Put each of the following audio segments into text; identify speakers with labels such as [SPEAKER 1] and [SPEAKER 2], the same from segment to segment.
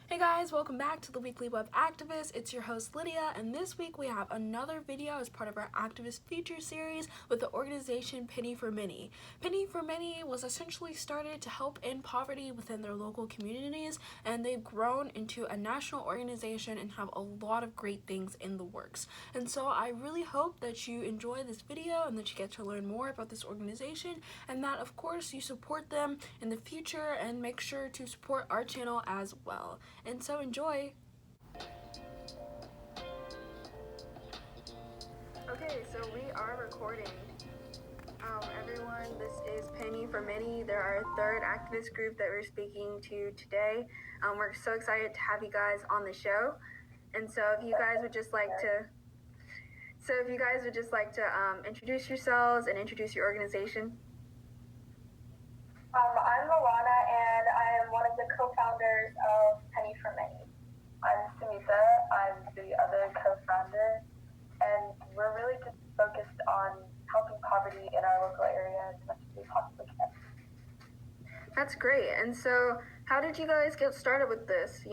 [SPEAKER 1] Hey guys, welcome back to the Weekly Web Activist. It's your host Lydia, and this week we have another video as part of our activist feature series with the organization Penny for Many. Penny for Many was essentially started to help end poverty within their local communities, and they've grown into a national organization and have a lot of great things in the works. And so I really hope that you enjoy this video and that you get to learn more about this organization, and that of course you support them in the future and make sure to support our channel as well. And so enjoy! Okay, so we are recording. Everyone, this is Penny for Many. They're our third activist group that we're speaking to today. We're so excited to have you guys on the show. And so if you guys would just like to introduce yourselves and introduce your organization.
[SPEAKER 2] I'm Milana, and I am one of the co-founders of Penny for Many.
[SPEAKER 3] I'm Samita. I'm the other co-founder, and we're really just focused on helping poverty in our local area as much as we possibly can.
[SPEAKER 1] That's great. And so how did you guys get started with this,
[SPEAKER 2] So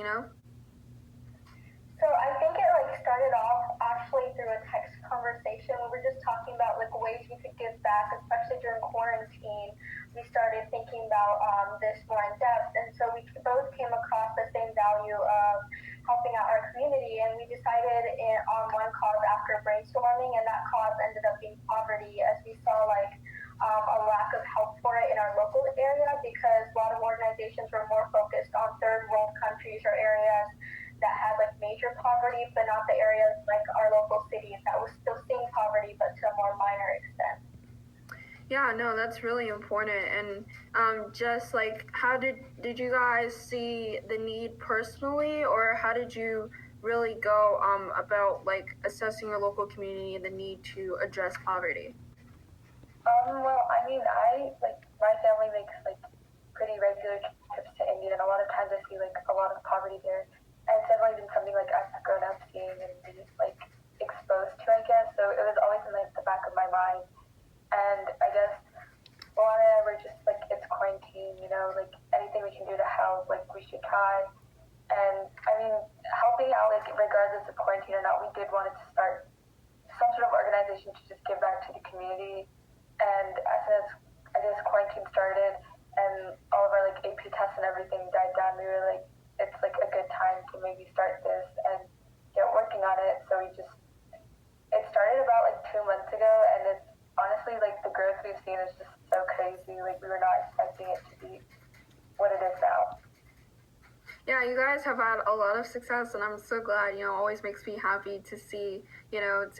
[SPEAKER 2] I think it started off actually through a text conversation. We were just talking about ways we could give back, especially during quarantine. We started thinking about this more in depth, and so we both came across the same value of helping out our community, and we decided on one cause after brainstorming, and that cause ended up being poverty, as we saw a lack of help for it in our local area, because a lot of organizations were more focused on third world countries or areas that had major poverty, but not the areas like our local cities that was still seeing poverty, but to a more minor extent.
[SPEAKER 1] Yeah, no, that's really important. And just how did you guys see the need personally, or how did you really go about assessing your local community and the need to address poverty?
[SPEAKER 3] Well, I mean, my family makes pretty regular trips to India, and a lot of times I see a lot of poverty there. And it's definitely been something I've grown up seeing and been exposed to, I guess. So it was always in the back of my mind. And I guess Luana and I were just it's quarantine, anything we can do to help, we should try. And I mean, helping out, regardless of quarantine or not, we did want to start some sort of organization to just give back to the community. And as soon as I guess quarantine started and all of our AP tests and everything died down, we were it's a good time to maybe start this and get working on it. So it started about 2 months ago, and it's honestly the growth we've seen is just so crazy. We were not expecting it to be what it is now.
[SPEAKER 1] Yeah, you guys have had a lot of success, and I'm so glad. Always makes me happy to see,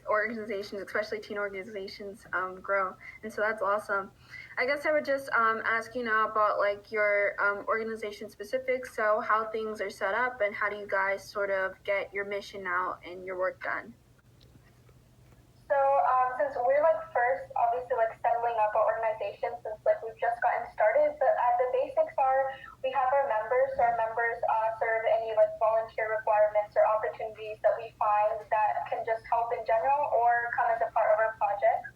[SPEAKER 1] organizations, especially teen organizations, grow. And so that's awesome. I guess I would just ask you now about your organization specifics. So how things are set up, and how do you guys sort of get your mission out and your work done?
[SPEAKER 2] So since we're first, obviously settling up our organization, since we've just gotten started, but the basics are we have our members. So our members serve any volunteer requirements or opportunities that we find that can just help in general or come as a part of our project.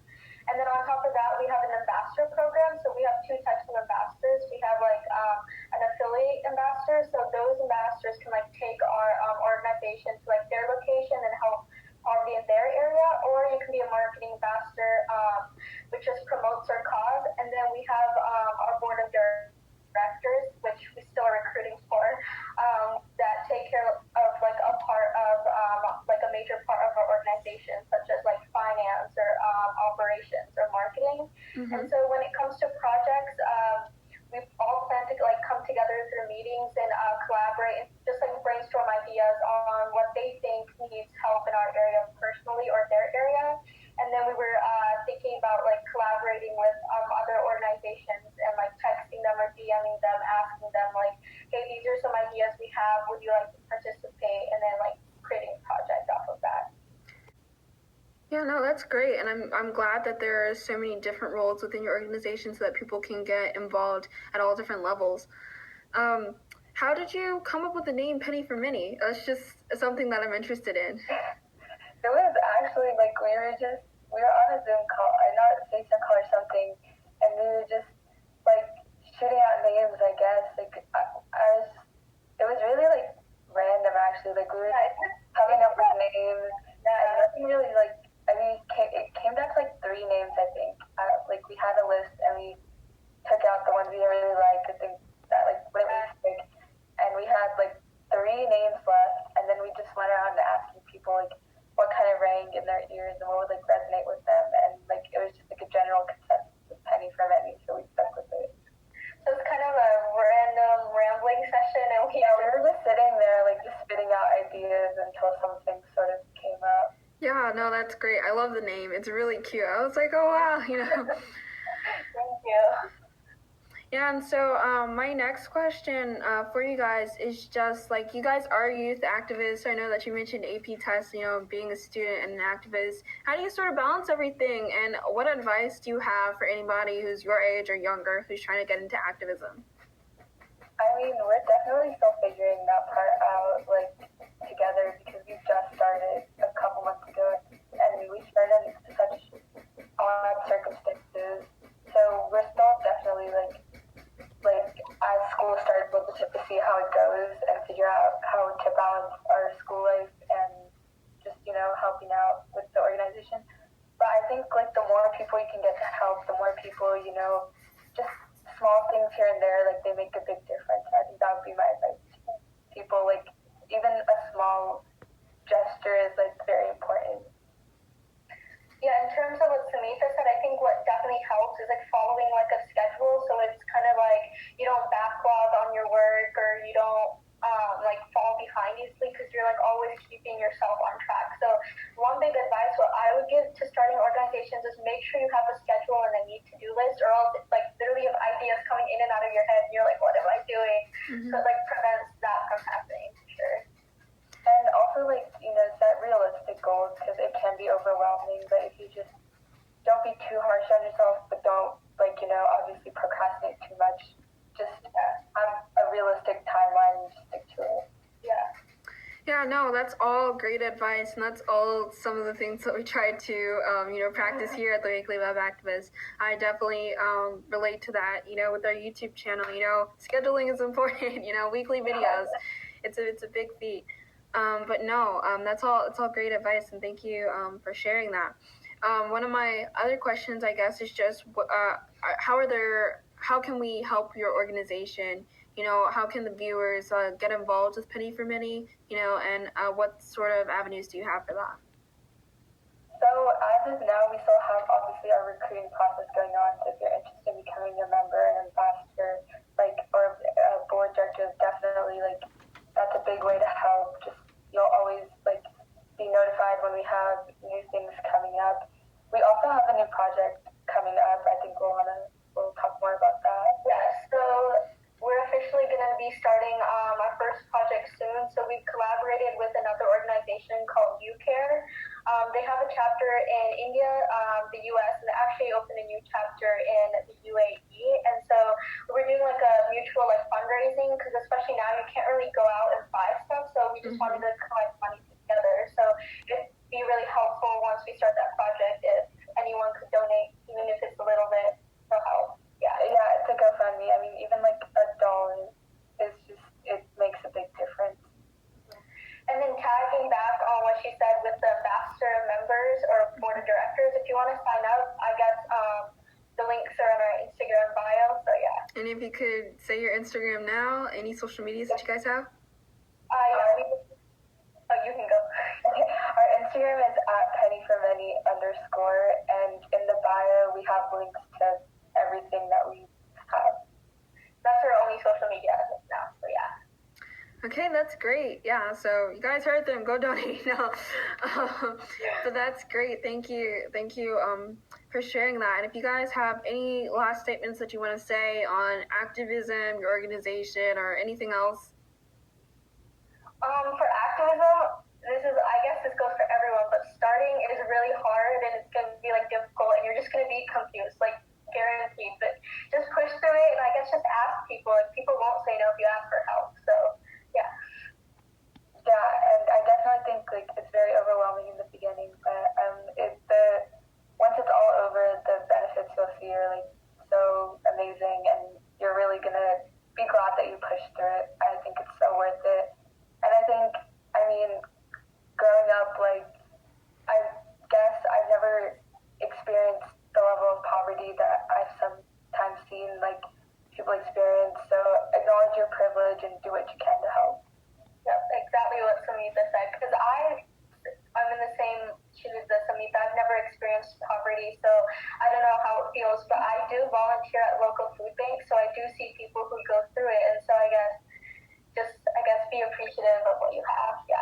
[SPEAKER 2] And then on top of that, we have an ambassador program. So we have two types of ambassadors. We have an affiliate ambassador. So those ambassadors can take our organization to their location and help poverty in their area, or you can be a marketing ambassador, which just promotes our cause. And then we have our board of directors, which we still are recruiting for, that take care of a part of a major part of our organization, such as finance or operations or marketing. Mm-hmm. And so when it comes to projects, we all plan to come together through meetings and collaborate and just brainstorm ideas on what they think needs help in our area personally or their area. And then we were thinking about collaborating with other organizations and texting them or DMing them, asking them hey, these are some ideas we have. Would you like to participate? And then creating a project off of that.
[SPEAKER 1] Yeah, no, that's great, and I'm glad that there are so many different roles within your organization so that people can get involved at all different levels. How did you come up with the name Penny for Many? That's just something that I'm interested in.
[SPEAKER 3] It was actually we were on a Zoom call, not a FaceTime call or something, and we were just shooting out names, I guess. It was really people, like what kind of rang in their ears and what would like resonate with them, and like it was just like a general consensus with Penny for Many, so we stuck with it.
[SPEAKER 2] So it's kind of a random rambling session, and
[SPEAKER 3] we were just sitting there like just spitting out ideas until something sort of came up.
[SPEAKER 1] Yeah, no, that's great. I love the name. It's really cute. I was like, oh wow, you know.
[SPEAKER 2] Thank you.
[SPEAKER 1] Yeah, and so my next question for you guys is just like, you guys are youth activists. I know that you mentioned AP tests, you know, being a student and an activist. How do you sort of balance everything? And what advice do you have for anybody who's your age or younger who's trying to get into activism?
[SPEAKER 3] I mean, we're definitely still figuring that part out, like, together, because we just started a couple months ago, and we started in such odd circumstances. So we're still definitely, like as school starts, we'll just have to see how it goes and figure out how to balance our school life and just, you know, helping out with the organization. But I think, like, the more people you can get to help, the more people, you know, just small things here and there, like, they make a big difference. I think that would be my advice to people. Like, even a small gesture is, like, very important.
[SPEAKER 2] Yeah, in terms of what Samantha said, I think what definitely helps is like following like a schedule. So it's kind of like you don't backlog on your work, or you don't like fall behind easily, because you're like always keeping yourself on track. So one big advice what I would give to starting organizations is make sure you have a schedule and a need-to-do list, or else it's like literally you have ideas coming in and out of your head, and you're like, what am I doing? Mm-hmm. So it like prevents that from happening for sure.
[SPEAKER 3] And also, like, you know, set realistic goals, because it can be overwhelming. But if you just don't be too harsh on yourself, but don't, like, you know, obviously procrastinate too much. Just have a realistic timeline and just stick to it.
[SPEAKER 2] Yeah.
[SPEAKER 1] Yeah, no, that's all great advice, and that's all some of the things that we try to, you know, practice here at the Weekly Web Activist. I definitely relate to that, you know, with our YouTube channel. You know, scheduling is important. You know, weekly videos, it's a big feat. But no, it's all great advice, and thank you for sharing that. One of my other questions, I guess, is just how can we help your organization? You know, how can the viewers get involved with Penny for Many? You know, and what sort of avenues do you have for that?
[SPEAKER 3] So as of now, we still have obviously our recruiting process going on. So if you're interested in becoming a member, an ambassador, like, or a board director, definitely, like, that's a big way to help. Just, you'll always, like, be notified when we have new things coming up. We also have a new project coming up. I think we'll talk more about that.
[SPEAKER 2] Yeah, so we're officially going to be starting our first project soon. So we've collaborated with another organization called UCare. They have a chapter in India, the US, and they actually opened a new chapter in the UAE. And so we're doing like a mutual like fundraising, because especially now you can't really go out and buy stuff. So we just wanted to collect money together. So it'd be really helpful once we start that project if anyone could donate, even if it's a little bit, to help.
[SPEAKER 3] Yeah, it's a GoFundMe. I mean, even like $1 is just, it makes a big difference.
[SPEAKER 2] And then tagging back on what she said with the ambassador members or board of directors, if you want to sign up, I guess the links are in our Instagram bio. So yeah.
[SPEAKER 1] And if you could say your Instagram now, any social medias that you guys have?
[SPEAKER 2] You can go.
[SPEAKER 3] Okay. Our Instagram is @pennyformany_, and in the bio we have links to everything that we have.
[SPEAKER 2] That's our only social media as of now. So yeah.
[SPEAKER 1] Okay, that's great. Yeah, so you guys heard them. Go donate. No, but that's great. Thank you for sharing that. And if you guys have any last statements that you want to say on activism, your organization, or anything else.
[SPEAKER 2] For activism, I guess this goes for everyone, but starting is really hard, and it's going to be like difficult, and you're just going to be confused, like guaranteed. But just push through it, and I guess just ask people. Like, people won't say no if you ask for help. So yeah.
[SPEAKER 3] Yeah, and I definitely think like it's very overwhelming in the beginning, but once it's all over, the benefits you'll see are like so amazing, and you're really gonna be glad that you pushed through it. I think
[SPEAKER 2] appreciative of what you have. Yeah.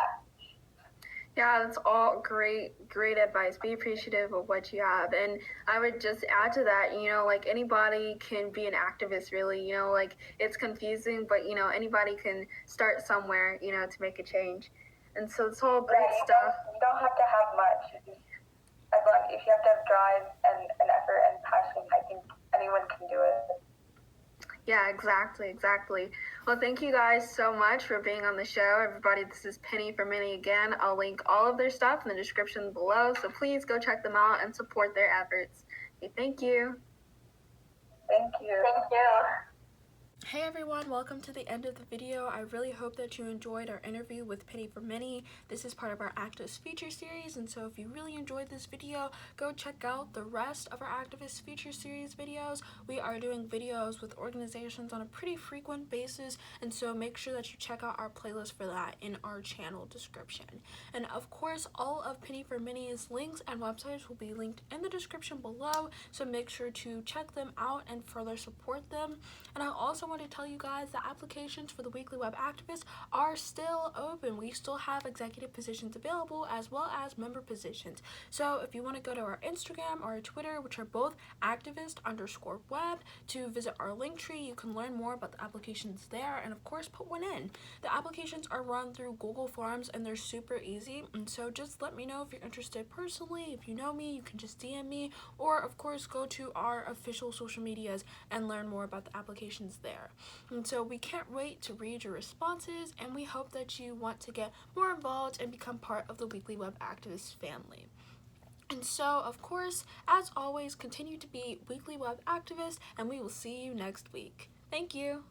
[SPEAKER 1] Yeah, that's all great advice. Be appreciative of what you have. And I would just add to that, like anybody can be an activist really, like it's confusing, but anybody can start somewhere, to make a change. And so it's all great stuff.
[SPEAKER 3] You don't have to have much. As long if you have to have drive and effort and passion, I think anyone can do it.
[SPEAKER 1] Yeah, exactly. Well, thank you guys so much for being on the show. Everybody, this is Penny for Mini again. I'll link all of their stuff in the description below, so please go check them out and support their efforts. Okay, thank you.
[SPEAKER 3] Thank you.
[SPEAKER 2] Thank you.
[SPEAKER 1] Hey everyone, welcome to the end of the video. I really hope that you enjoyed our interview with Penny for Mini. This is part of our Activist Feature Series, and so if you really enjoyed this video, go check out the rest of our Activist Feature Series videos. We are doing videos with organizations on a pretty frequent basis, and so make sure that you check out our playlist for that in our channel description. And of course, all of Penny for Mini's links and websites will be linked in the description below, so make sure to check them out and further support them. And I also want to tell you guys that applications for the Weekly Web Activist are still open. We still have executive positions available as well as member positions. So if you want to go to our Instagram or our Twitter, which are both activist_web, to visit our link tree, you can learn more about the applications there and of course put one in. The applications are run through Google Forms and they're super easy, and so just let me know if you're interested personally. If you know me, you can just DM me, or of course go to our official social medias and learn more about the applications there. And so we can't wait to read your responses, and we hope that you want to get more involved and become part of the Weekly Web Activist family. And so, of course, as always, continue to be Weekly Web Activists, and we will see you next week. Thank you.